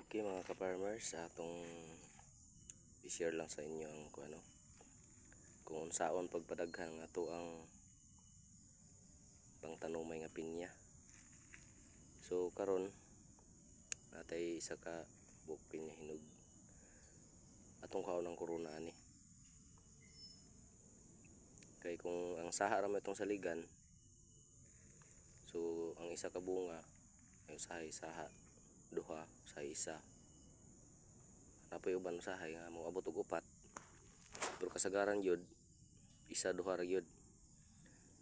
Okay mga ka-farmers, atong i-share lang sa inyo ang kung saon pagpadaghan nga ato ang pangtanumay nga pinya. So karon natay isa ka buk pinya hinog atong kaon ng corona ani. Kay kung ang saha ra mo itong saligan, so ang isa ka bunga ay usahay saha duha sa isa. Napoy uban usahay nga mo abot og upat. Pero kasagaran yun isa duha ra yun.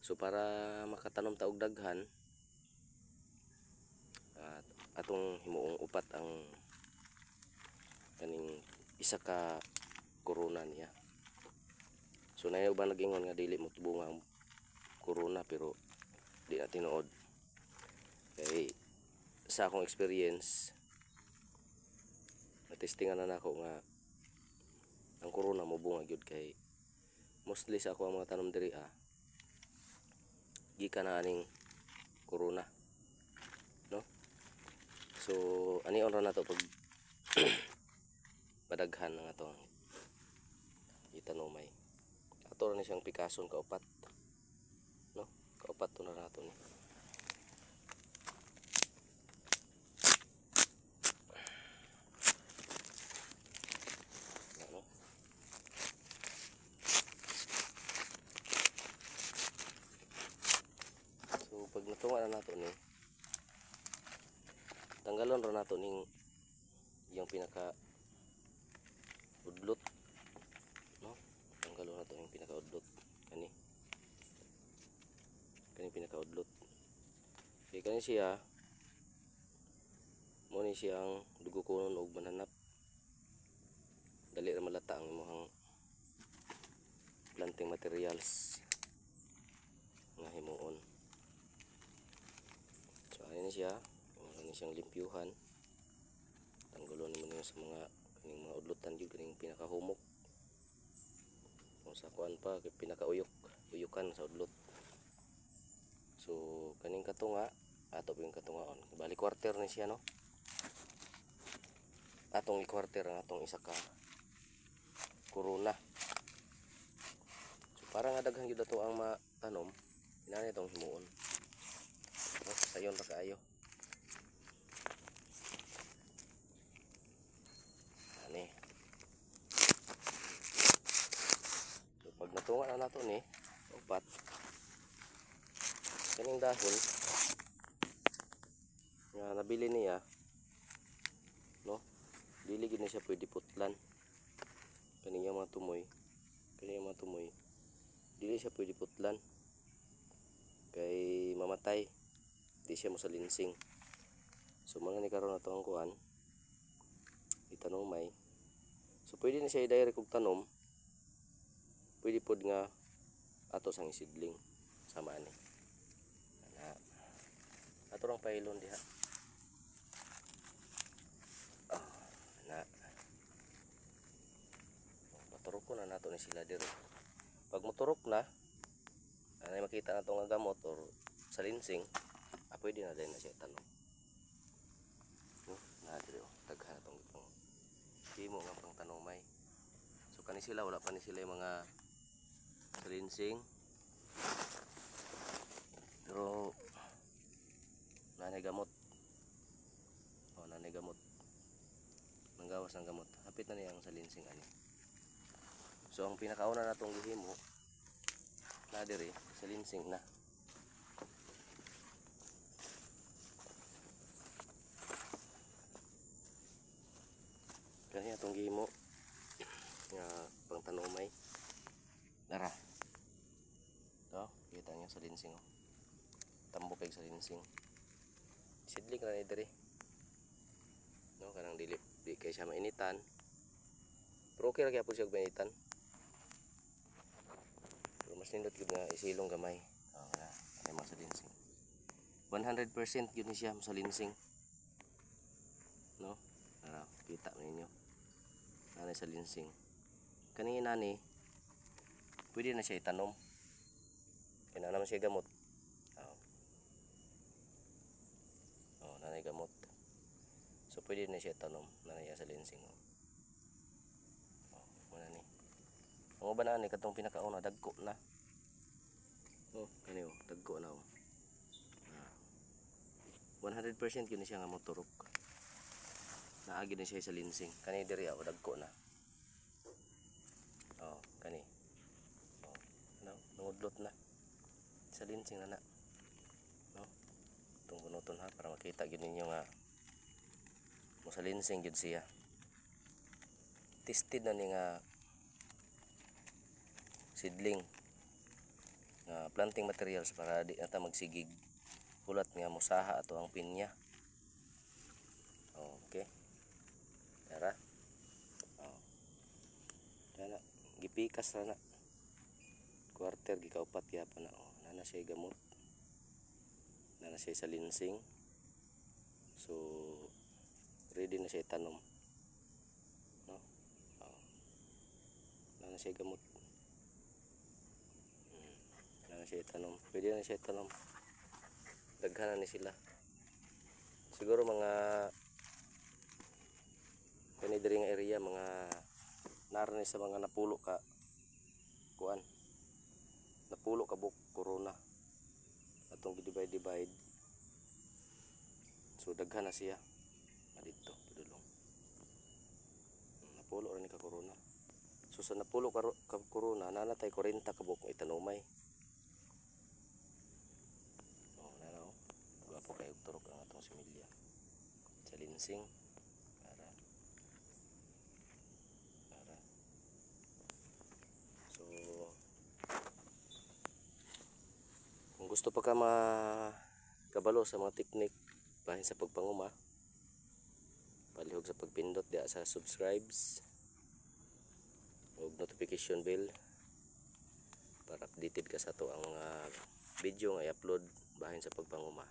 So para makatanom ta og daghan, atong himuong upat ang kaning isa ka corona niya. So na uban nag-ingon nga dili mo bunga ang corona, pero di na tinuod. Kay sa akong experience, natestingan na nako nga ang corona mo bunga gyud. Kay mostly sa ako ang mga tanom diri gikan na aning corona, no? So ani ra nato pag padaghan ng atong itanumay. Ato ra ni siyang pikason kaupat, no? Kaupat to na nato ni. Ano? So pag natunga na nato ni, tanggalon ra nato ning yung pinaka udlot, no? Tanggalon nato yung pinaka udlot kani pinaka udlot. Kaya kani siya mo ni siyang dugo kunon og mananap. Dali ra malata ang imong planting materials nga himuon. So ani siya, ano siyang limpyuhan. Tanggulon mo niyo sa mga kaning mga udlotan gyud kaning pinakahumok. Kung sa kuan pa pinakauyukan sa udlot. So kaning katunga ato yung katungaon. Bali quarter ni siya, no? Atong i-quarter ang atong isa ka corona. So para nga daghan gyud ato ang matanom, inani itong himuon. No, sayon ra kaayo. Ani. So pag natunga na nato ni upat, kaning dahon nga nabili niya, no? Dili gid na siya pwede putlan. Kaning mga tumoy, dili siya pwede putlan. Kay mamatay. Di siya mo salinsing. So mga ni karon ato ang kuan itanumay. So pwede na siya i-direct og tanom. Pwede pod nga ato sang isidling sama ani. Ato rang pailon diha. Paturok ko na nato ni sila diri. Pag moturok na, anay makita na itong gamot or salinsing, pwede na din na siya tanom. No? Diri daghan na itong himo nga pang tanumay. So kani sila, wala pa ni sila yung mga salinsing. Pero nanay gamot. Nanay gamot. Nanggawas ng gamot. Hapit na niya ang salinsing ani. So ang pinakauna natong gihimo na diri salinsing na. Kani atong gihimo nga pangtanumay. Dara. To, kita niyo salinsing oh. Tambok kay salinsing. Sidling ra ni diri. No, kanang dili di kay siya mainitan. Pero okay ra gyapon siya mainitan. Mas nindot gyud nga isilong gamay. Ay mga salinsing. 100% gyud ni siya salinsing. No? Kita mo ninyo. Nanay salinsing. Kani nani pwede na siya itanom. Kaya naman siya gamot. Nanay gamot. So pwede na siya tanom na naya sa linsing. Muna ni. Ang uban na ni katong pinakauna dagko na. Kani dagko na. 100% yun siya nga motorok. Naagi na siya sa linsing. Kani diri dagko na. Kani. Nangudlot na. Sa linsing na. Itong bunuton ha para makita gyud ninyo nga mo sa linsing gyud siya. Tested na ni nga seedling nga planting materials para di nata magsigig ulat nga musaha ato ang pinya. Okay. Tara. Dana gipikas ra na. Quarter gikaupat gyapon na. Nana siya gamot. Nana siya sa linsing. So ready na siya tanom. Nana siya gamot. Nana siya tanom. Pwede na siya tanom. Daghanan ni sila. Siguro mga kani diri nga area mga naran sa mga napulo ka kuan. Napulo ka buk corona. Atong divide. So daghan na siya. Dito padulong. Napulo ra ni ka corona. So sa napulo ka corona nanatay 40 ka buk itanumay. Gwapo kay turok ang atong similya. Sa linsing. So kung gusto pa ka kabalo sa mga teknik bahin sa pagpanguma, palihog sa pagpindot diya sa subscribes ug notification bell para updated ka sa to ang video nga i-upload bahin sa pagpanguma.